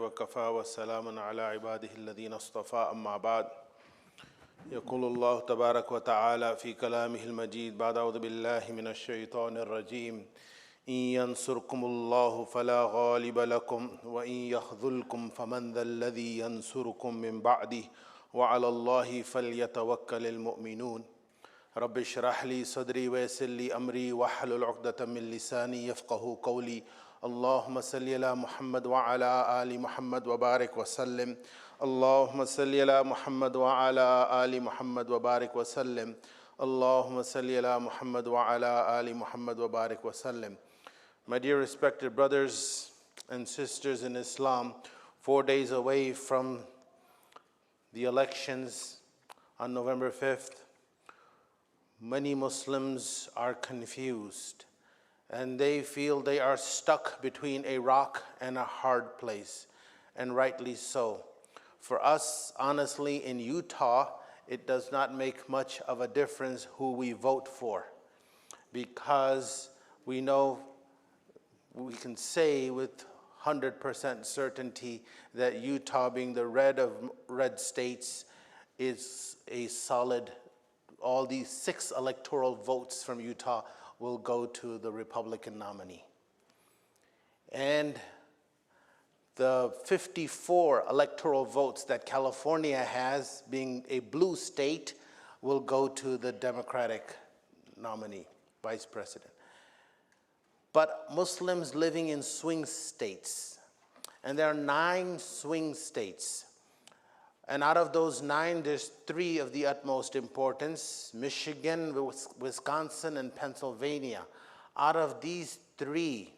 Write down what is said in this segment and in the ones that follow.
وكفى وسلام على عباده الذين اصطفى أما بعد يقول الله تبارك وتعالى في كلامه المجيد بعد أعوذ بالله من الشيطان الرجيم إن ينصركم الله فلا غالب لكم وإن يخذلكم فمن ذا الذي ينصركم من بعده وعلى الله فليتوكل المؤمنون رب اشرح لي صدري ويسر لي أمري واحلل عقدة من لساني يفقه قولي اللهم صل على محمد وعلى آل محمد وبارك وسلم اللهم صل على محمد وعلى آل محمد وبارك وسلم اللهم صل على محمد وعلى آل محمد وبارك وسلم. My dear respected brothers and sisters in Islam, 4 days away from the elections on November 5th, many Muslims are confused and they feel they are stuck between a rock and a hard place, and rightly so. For us, honestly, in Utah, it does not make much of a difference who we vote for, because we know, we can say with 100% certainty that Utah, being the red of red states, is a solid, all these 6 electoral votes from Utah will go to the Republican nominee. And the 54 electoral votes that California has, being a blue state, will go to the Democratic nominee, vice president. But Muslims living in swing states, and there are 9 swing states, and out of those 9, there's 3 of the utmost importance: Michigan, Wisconsin, and Pennsylvania. Out of these 3,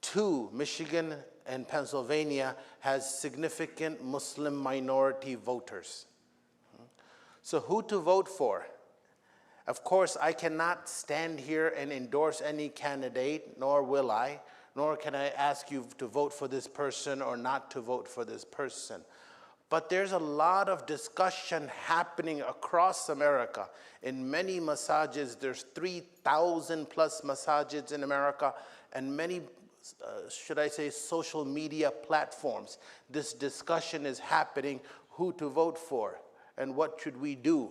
2, Michigan and Pennsylvania, has significant Muslim minority voters. So who to vote for? Of course, I cannot stand here and endorse any candidate, nor will I, nor can I ask you to vote for this person or not to vote for this person. But there's a lot of discussion happening across America. In many masajids, there's 3,000 plus masajids in America, and many, should I say, social media platforms. This discussion is happening, who to vote for and what should we do.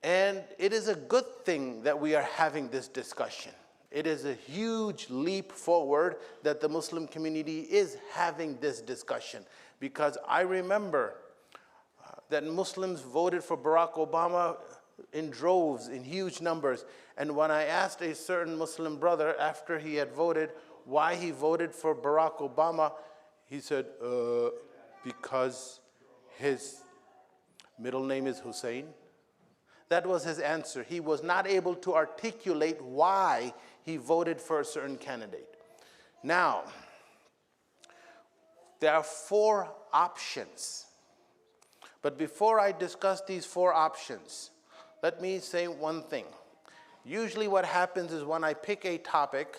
And it is a good thing that we are having this discussion. It is a huge leap forward that the Muslim community is having this discussion, because I remember that Muslims voted for Barack Obama in droves, in huge numbers. And when I asked a certain Muslim brother after he had voted why he voted for Barack Obama, he said, because his middle name is Hussein. That was his answer. He was not able to articulate why he voted for a certain candidate. Now, there are 4 options. But before I discuss these 4 options, let me say one thing. Usually what happens is when I pick a topic,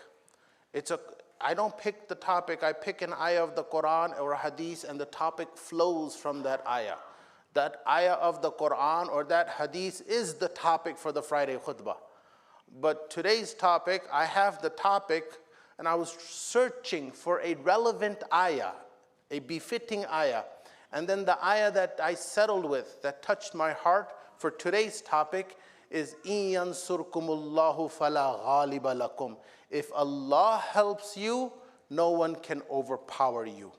I don't pick the topic, I pick an ayah of the Quran or a hadith, and the topic flows from that ayah. That ayah of the Quran or that hadith is the topic for the Friday khutbah. But today's topic, I have the topic, and I was searching for a relevant ayah, a befitting ayah. And then the ayah that I settled with, that touched my heart for today's topic, is إِن يَنْصُرْكُمُ اللَّهُ فَلَا غَالِبَ لَكُمْ. If Allah helps you, no one can overpower you.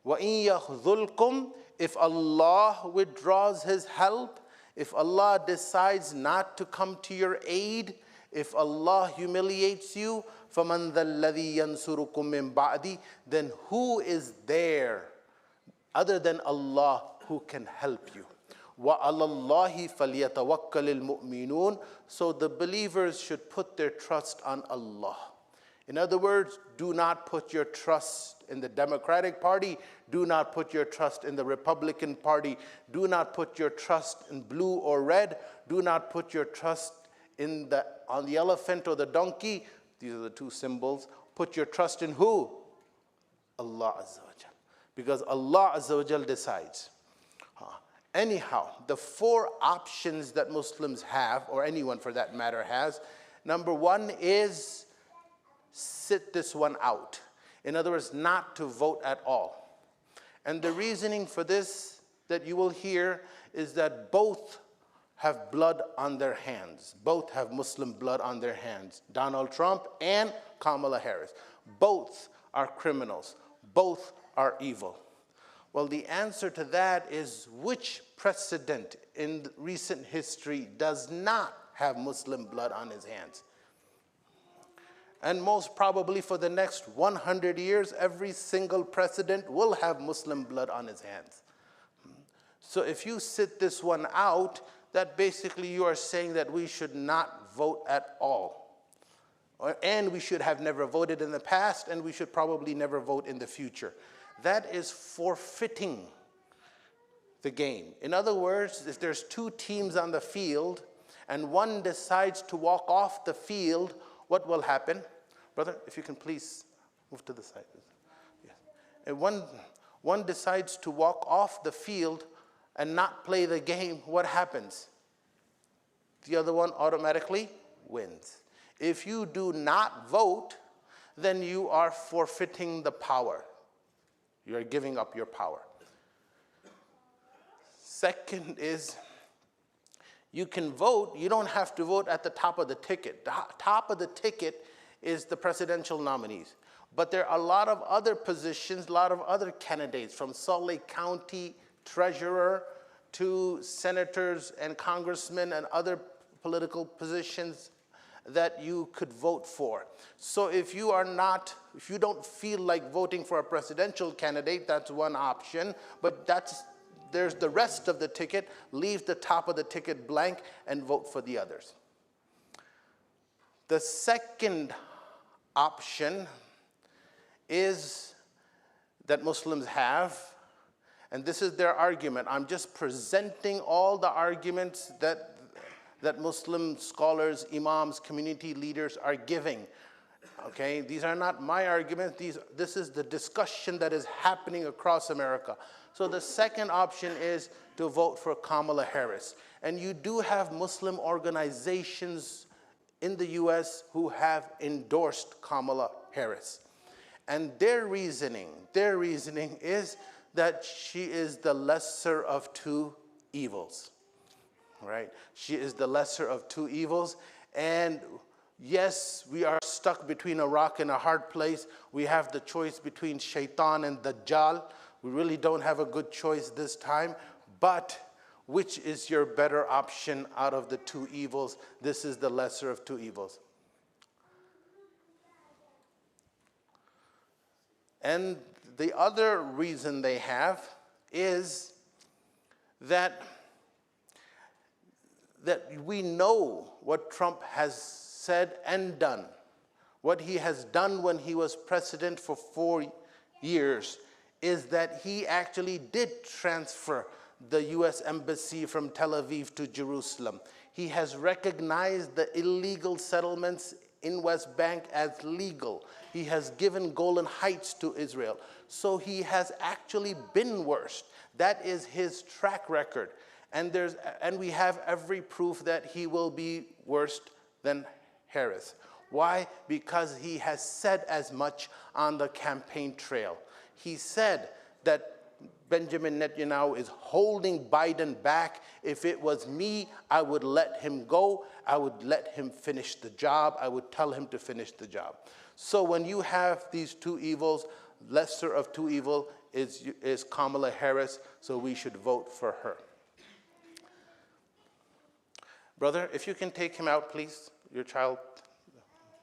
وَإِن يَخْذُلْكُمْ, if Allah withdraws His help, if Allah decides not to come to your aid, if Allah humiliates you, فَمَنْ ذَا الَّذِي يَنْصُرُكُمْ مِنْ بَعْدِ, then who is there other than Allah who can help you? وَعَلَى اللَّهِ فَلْيَتَوَكَّلِ الْمُؤْمِنُونَ. So the believers should put their trust on Allah. In other words, do not put your trust in the Democratic Party. Do not put your trust in the Republican Party. Do not put your trust in blue or red. Do not put your trust on the elephant or the donkey. These are the 2 symbols. Put your trust in who? Allah Azza wa Jal. Because Allah Azza wa Jal decides. Anyhow, the 4 options that Muslims have, or anyone for that matter has, number 1 is sit this one out. In other words, not to vote at all. And the reasoning for this that you will hear is that both have blood on their hands. Both have Muslim blood on their hands. Donald Trump and Kamala Harris. Both are criminals. Both are evil. Well, the answer to that is, which president in recent history does not have Muslim blood on his hands? And most probably for the next 100 years, every single president will have Muslim blood on his hands. So if you sit this one out, that basically you are saying that we should not vote at all. And we should have never voted in the past, and we should probably never vote in the future. That is forfeiting the game. In other words, if there's two teams on the field, and one decides to walk off the field, what will happen? Brother, if you can please move to the side. Yes. And one decides to walk off the field and not play the game, what happens? The other one automatically wins. If you do not vote, then you are forfeiting the power. You are giving up your power. Second is, you can vote, you don't have to vote at the top of the ticket. The top of the ticket is the presidential nominees. But there are a lot of other positions, a lot of other candidates, from Salt Lake County treasurer to senators and congressmen and other political positions that you could vote for. So if you don't feel like voting for a presidential candidate, that's one option, but there's the rest of the ticket. Leave the top of the ticket blank and vote for the others. The second option is that Muslims have, and this is their argument. I'm just presenting all the arguments that Muslim scholars, imams, community leaders are giving. Okay, these are not my arguments. This is the discussion that is happening across America. So the second option is to vote for Kamala Harris. And you do have Muslim organizations in the US who have endorsed Kamala Harris. And their reasoning is that she is the lesser of two evils, right? She is the lesser of two evils. And yes, we are stuck between a rock and a hard place. We have the choice between Shaitan and Dajjal. We really don't have a good choice this time, but which is your better option out of the two evils? This is the lesser of two evils. And the other reason they have is that we know what Trump has said and done. What he has done when he was president for 4 years is that he actually did transfer the US embassy from Tel Aviv to Jerusalem. He has recognized the illegal settlements in West Bank as legal. He has given Golan Heights to Israel. So he has actually been worse. That is his track record. And we have every proof that he will be worse than Harris. Why? Because he has said as much on the campaign trail. He said that Benjamin Netanyahu is holding Biden back. If it was me, I would let him go. I would let him finish the job. I would tell him to finish the job. So when you have these two evils, lesser of two evil is Kamala Harris, so we should vote for her. Brother, if you can take him out, please. Your child,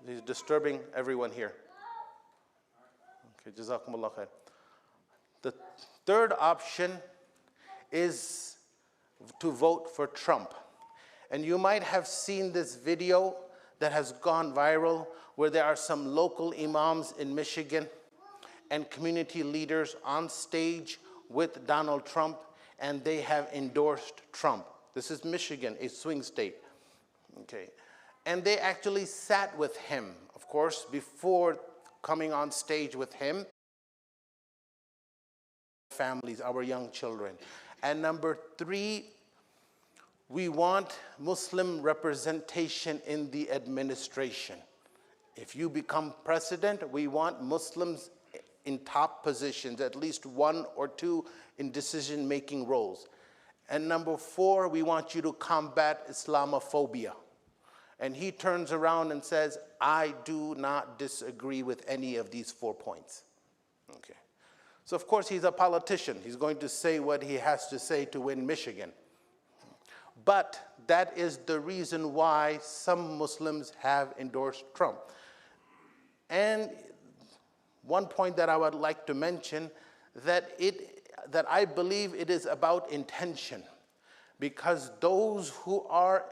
he's disturbing everyone here. Okay, Jazakumullah khair. The third option is to vote for Trump. And you might have seen this video that has gone viral where there are some local imams in Michigan and community leaders on stage with Donald Trump, and they have endorsed Trump. This is Michigan, a swing state. Okay. And they actually sat with him, of course, before coming on stage with him. Families, our young children. And number three, we want Muslim representation in the administration. If you become president, we want Muslims in top positions, at least 1 or 2 in decision-making roles. And number 4, we want you to combat Islamophobia. And he turns around and says, I do not disagree with any of these 4 points. Okay. So of course he's a politician. He's going to say what he has to say to win Michigan. But that is the reason why some Muslims have endorsed Trump. And one point that I would like to mention, that I believe it is about intention, because those who are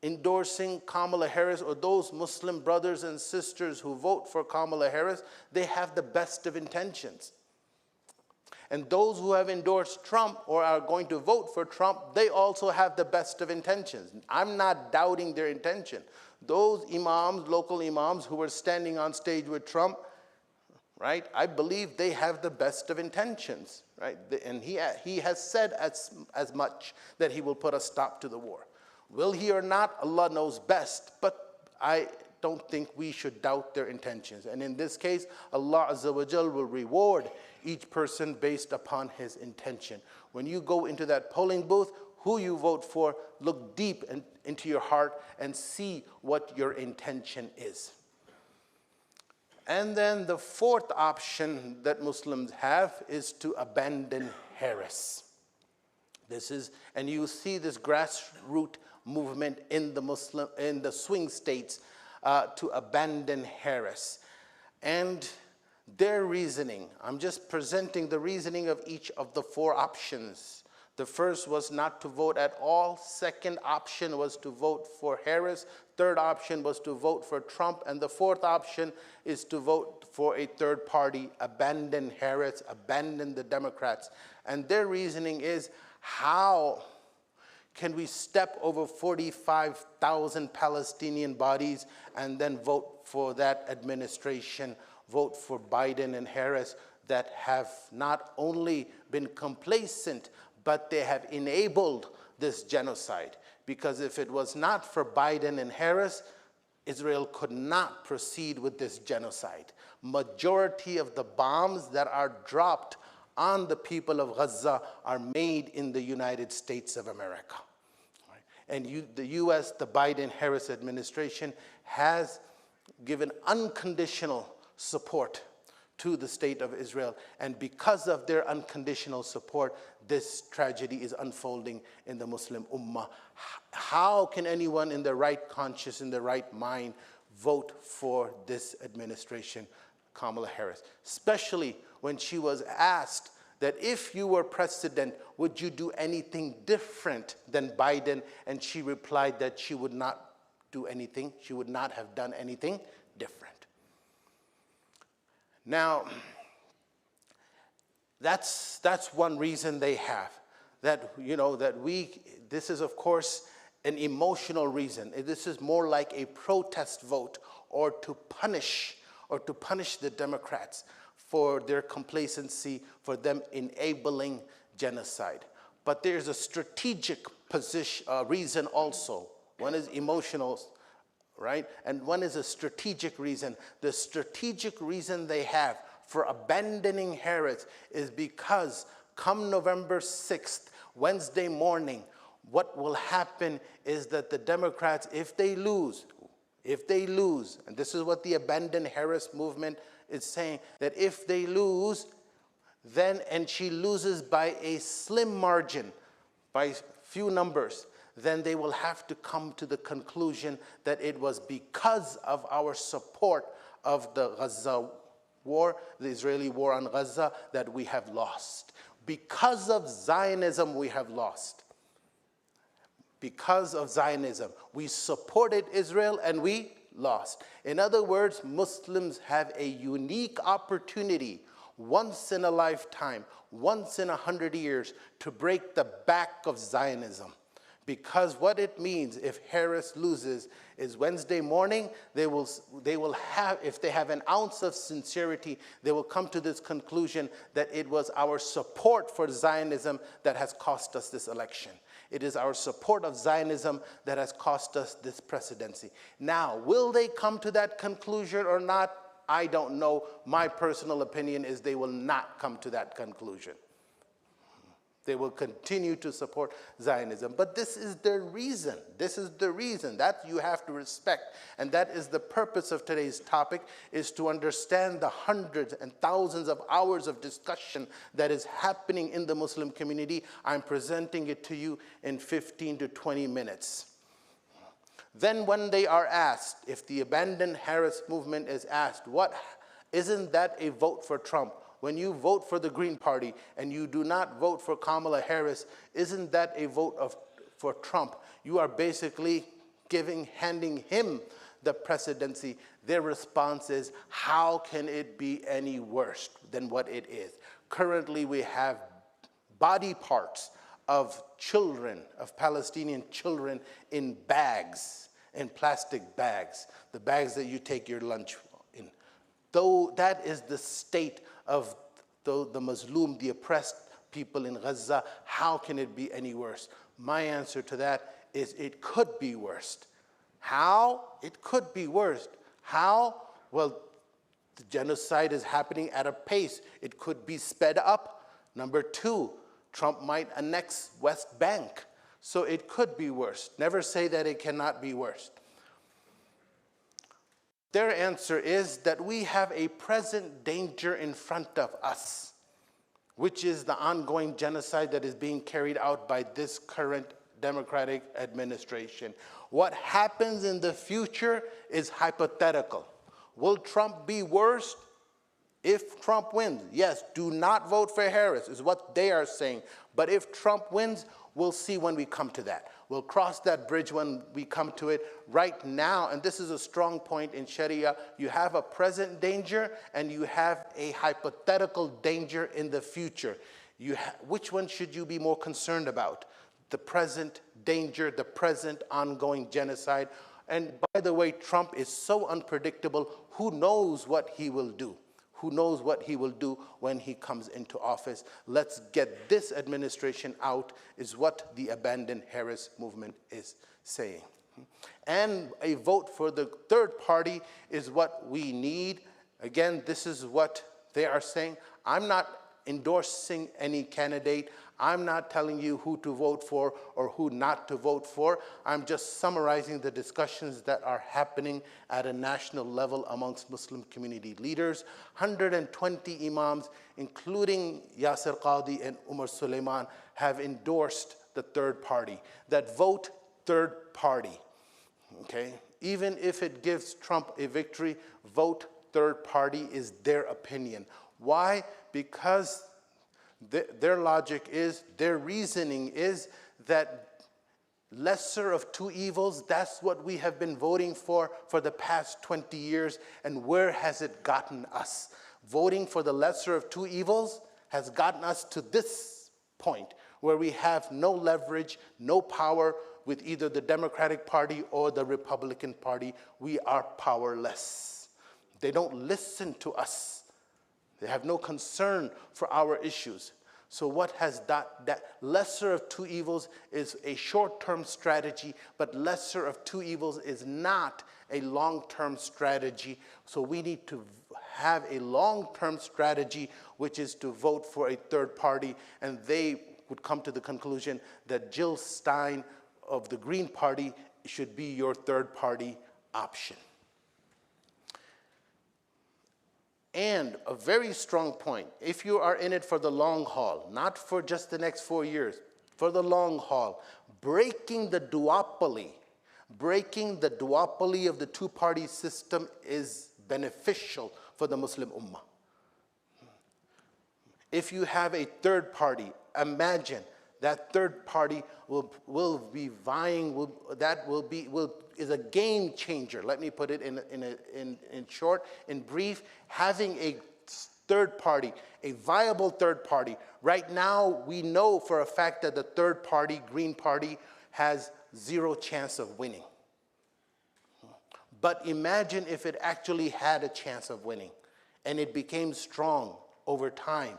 endorsing Kamala Harris, or those Muslim brothers and sisters who vote for Kamala Harris, they have the best of intentions. And those who have endorsed Trump or are going to vote for Trump, they also have the best of intentions. I'm not doubting their intention. Those imams, local imams who were standing on stage with Trump, right, I believe they have the best of intentions, right? And he has said as much, that he will put a stop to the war. Will he or not? Allah knows best, but I don't think we should doubt their intentions. And in this case, Allah Azza wa Jal will reward each person based upon his intention. When you go into that polling booth, who you vote for, look deep into your heart and see what your intention is. And then the 4th option that Muslims have is to abandon Harris. And you see this grassroots movement in the swing states to abandon Harris. And their reasoning, I'm just presenting the reasoning of each of the 4 options. The first was not to vote at all. Second option was to vote for Harris. Third option was to vote for Trump. And the 4th option is to vote for a third party, abandon Harris, abandon the Democrats. And their reasoning is, how can we step over 45,000 Palestinian bodies and then vote for that administration, vote for Biden and Harris, that have not only been complacent, but they have enabled this genocide? Because if it was not for Biden and Harris, Israel could not proceed with this genocide. Majority of the bombs that are dropped on the people of Gaza are made in the United States of America. Right? And the US, the Biden-Harris administration, has given unconditional support to the state of Israel. And because of their unconditional support, this tragedy is unfolding in the Muslim Ummah. How can anyone in their right conscience, in their right mind, vote for this administration, Kamala Harris? Especially when she was asked that if you were president, would you do anything different than Biden? And she replied that she would not do anything. She would not have done anything different. Now, that's one reason they have. That, this is of course an emotional reason. This is more like a protest vote, or to punish the Democrats for their complacency, for them enabling genocide. But there's a strategic reason also. One is emotional, right? And one is a strategic reason. The strategic reason they have for abandoning Harris is because come November 6th, Wednesday morning, what will happen is that the Democrats, if they lose, and this is what the Abandon Harris movement is saying, that if they lose, then, and she loses by a slim margin, by few numbers, then they will have to come to the conclusion that it was because of our support of the Gaza war, the Israeli war on Gaza, that we have lost. Because of Zionism, we have lost. Because of Zionism, we supported Israel and we lost. In other words, Muslims have a unique opportunity, once in a lifetime, once in 100 years, to break the back of Zionism. Because what it means if Harris loses is Wednesday morning, they will have, if they have an ounce of sincerity, they will come to this conclusion that it was our support for Zionism that has cost us this election. It is our support of Zionism that has cost us this presidency. Now, will they come to that conclusion or not? I don't know. My personal opinion is they will not come to that conclusion. They will continue to support Zionism. But this is their reason. This is the reason that you have to respect. And that is the purpose of today's topic, is to understand the hundreds and thousands of hours of discussion that is happening in the Muslim community. I'm presenting it to you in 15 to 20 minutes. Then when they are asked, if the Abandon Harris movement is asked, isn't that a vote for Trump? When you vote for the Green Party and you do not vote for Kamala Harris, isn't that a vote for Trump? You are basically handing him the presidency. Their response is, how can it be any worse than what it is? Currently, we have body parts of children, of Palestinian children, in bags, in plastic bags, the bags that you take your lunch in. Though that is the state of the Muslim, the oppressed people in Gaza, how can it be any worse? My answer to that is it could be worse. How? It could be worse. How? Well, the genocide is happening at a pace. It could be sped up. Number two, Trump might annex West Bank. So it could be worse. Never say that it cannot be worse. Their answer is that we have a present danger in front of us, which is the ongoing genocide that is being carried out by this current Democratic administration. What happens in the future is hypothetical. Will Trump be worse if Trump wins? Yes, do not vote for Harris, is what they are saying. But if Trump wins, we'll see when we come to that. We'll cross that bridge when we come to it. Right now, and this is a strong point in Sharia, you have a present danger and you have a hypothetical danger in the future. Which one should you be more concerned about? The present danger, the present ongoing genocide. And by the way, Trump is so unpredictable, who knows what he will do? Who knows what he will do when he comes into office? Let's get this administration out, is what the Abandon Harris movement is saying. And a vote for the third party is what we need. Again, this is what they are saying. I'm not endorsing any candidate. I'm not telling you who to vote for or who not to vote for. I'm just summarizing the discussions that are happening at a national level amongst Muslim community leaders. 120 imams, including Yasir Qadhi and Umar Suleiman, have endorsed the third party. That vote third party, okay? Even if it gives Trump a victory, vote third party is their opinion. Why? Because their logic is, their reasoning is that lesser of two evils, that's what we have been voting for the past 20 years, and where has it gotten us? Voting for the lesser of two evils has gotten us to this point where we have no leverage, no power with either the Democratic Party or the Republican Party. We are powerless. They don't listen to us. They have no concern for our issues. So what has that lesser of two evils is a short-term strategy, but lesser of two evils is not a long-term strategy. So we need to have a long-term strategy, which is to vote for a third party, and they would come to the conclusion that Jill Stein of the Green Party should be your third party option. And a very strong point, if you are in it for the long haul, not for just the next 4 years, for the long haul, breaking the duopoly of the two-party system is beneficial for the Muslim Ummah. If you have a third party, imagine that third party will be vying, is a game changer. Let me put it in short, in brief. Having a third party, a viable third party. Right now, we know for a fact that the third party, Green Party, has zero chance of winning. But imagine if it actually had a chance of winning, and it became strong over time,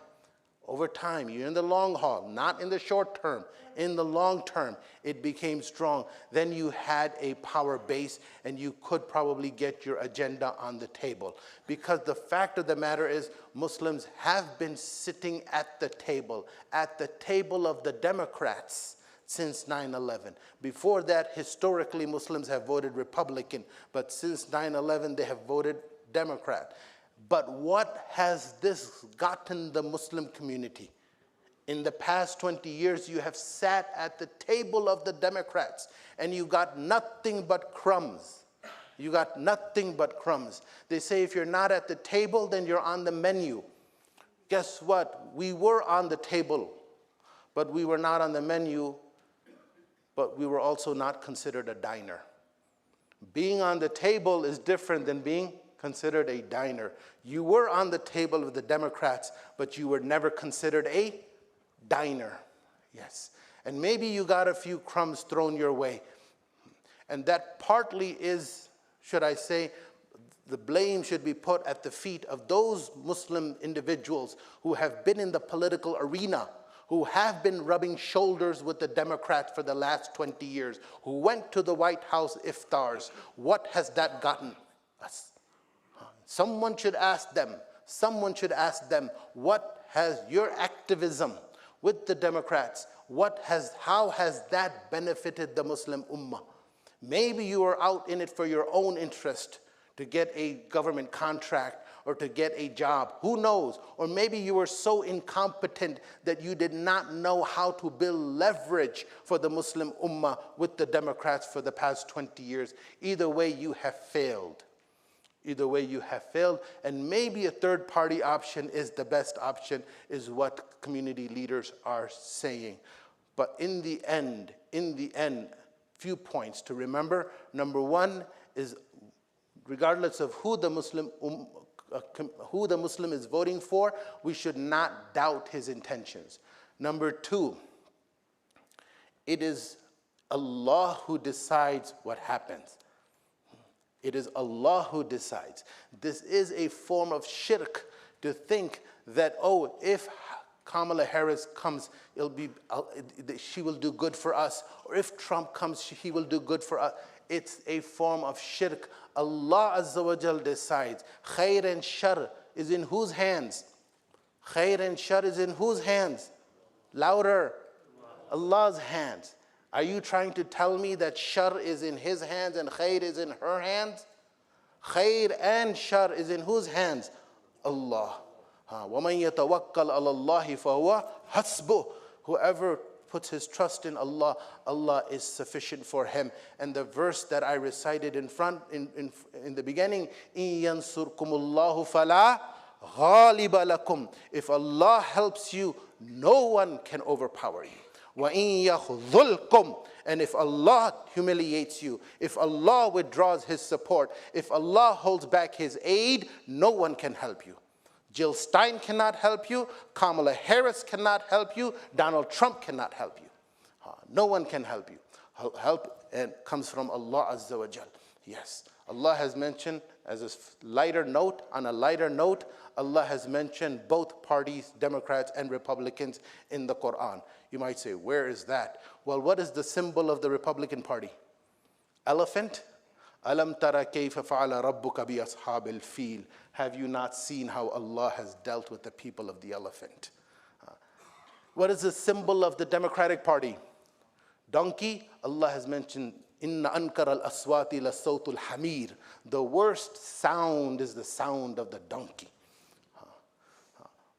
over time, you're in the long haul, not in the short term, in the long term, it became strong. Then you had a power base and you could probably get your agenda on the table. Because the fact of the matter is, Muslims have been sitting at the table of the Democrats since 9/11. Before that, historically, Muslims have voted Republican, but since 9/11, they have voted Democrat. But what has this gotten the Muslim community? In the past 20 years, you have sat at the table of the Democrats and you got nothing but crumbs. You got nothing but crumbs. They say if you're not at the table, then you're on the menu. Guess what? We were on the table, but we were not on the menu, but we were also not considered a diner. Being on the table is different than being considered a diner. You were on the table of the Democrats, but you were never considered a diner. Yes. And maybe you got a few crumbs thrown your way. And that partly is, should I say, the blame should be put at the feet of those Muslim individuals who have been in the political arena, who have been rubbing shoulders with the Democrats for the last 20 years, who went to the White House iftars. What has that gotten us? Someone should ask them, what has your activism with the Democrats, how has that benefited the Muslim Ummah? Maybe you are out in it for your own interest, to get a government contract or to get a job, who knows? Or maybe you were so incompetent that you did not know how to build leverage for the Muslim Ummah with the Democrats for the past 20 years. Either way, you have failed. Either way, you have failed, and maybe a third-party option is the best option, is what community leaders are saying. But in the end, few points to remember. Number one is, regardless of who the Muslim is voting for, we should not doubt his intentions. Number two, it is Allah who decides what happens. It is Allah who decides. This is a form of shirk to think that, oh, if Kamala Harris comes, she will do good for us. Or if Trump comes, he will do good for us. It's a form of shirk. Allah Azza wa Jal decides. Khair and shar is in whose hands? Khair and shar is in whose hands? Louder. Allah's hands. Are you trying to tell me that shar is in his hands and khair is in her hands? Khair and shar is in whose hands? Allah. وَمَنْ يَتَوَكَّلْ عَلَى اللَّهِ فَهُوَ حَسْبُهُ. Whoever puts his trust in Allah, Allah is sufficient for him. And the verse that I recited in the beginning, إِن يَنْصُرْكُمُ اللَّهُ فَلَا غَالِبَ لَكُمْ. If Allah helps you, no one can overpower you. وَإِن يَخْذُلْكُمْ. And if Allah humiliates you, if Allah withdraws his support, if Allah holds back his aid, no one can help you. Jill Stein cannot help you, Kamala Harris cannot help you, Donald Trump cannot help you. No one can help you. Help and comes from Allah Azza wa Jal. Yes, Allah has mentioned, as a lighter note, on a lighter note, Allah has mentioned both parties, Democrats and Republicans, in the Quran. You might say, where is that? Well, what is the symbol of the Republican Party? Elephant? Alam tara kayfa fa'ala rabbuka bi ashabil fil. Have you not seen how Allah has dealt with the people of the elephant? What is the symbol of the Democratic Party? Donkey? Allah has mentioned, Inna ankara al-aswati la sawtul hamir. The worst sound is the sound of the donkey.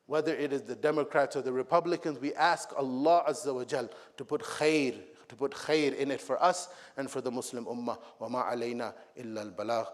Whether it is the Democrats or the Republicans, we ask Allah Azza wa Jal to put khair in it for us and for the Muslim Ummah. وَمَا عَلَيْنَا إِلَّا الْبَلَاغُ.